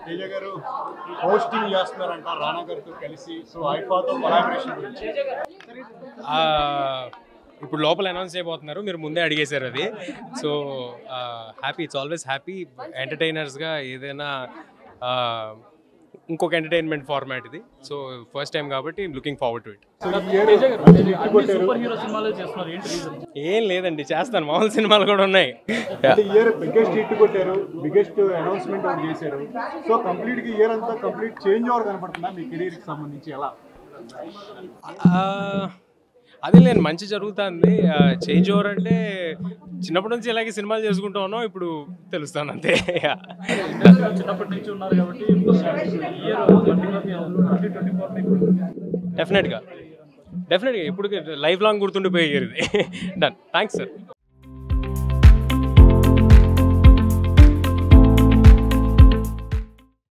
తేజ గారు హోస్టింగ్ చేస్తున్నారంట రానా గారితో కలిసి. సో ఐఫాతో కొలాబరేషన్ గురించి ఇప్పుడు లోపల అనౌన్స్ చేయబోతున్నారు, మీరు ముందే అడిగేశారు అది. So happy, it's always happy. ఎంటర్టైనర్స్గా ఏదైనా ఇంకొక ఎంటర్టైన్మెంట్ ఫార్మాట్ ఇది. సో ఫస్ట్ టైం కాబట్టి లుకింగ్ ఫార్వర్డ్ టు ఇట్. ఏం లేదండి, చేస్తాను, మామూలు సినిమాలు కూడా ఉన్నాయి. ఇయర్ బిగ్గెస్ట్ హిట్ కొట్టారు, బిగ్గెస్ట్ అనౌన్స్మెంట్ ఒకటి చేశారు. సో కంప్లీట్ గా ఇయర్ అంతా కంప్లీట్ చేంజ్ ఓవర్ కనపడుతుందా మీ కెరీర్ కి సంబంధించి? ఎలా? అదే లేదు, మంచి జరుగుతుంది. చేంజ్ ఓవర్ అంటే చిన్నప్పటి నుంచి ఇలాగే సినిమాలు చేసుకుంటూ ఉన్నాం, ఇప్పుడు తెలుస్తాను అంతే. చిన్నప్పటి నుంచి ఉన్నారు కాబట్టి డెఫినెట్గా ఇప్పుడు లైఫ్ లాంగ్ గుర్తుండిపోయే ఇయర్ ఇది. Done, thanks sir.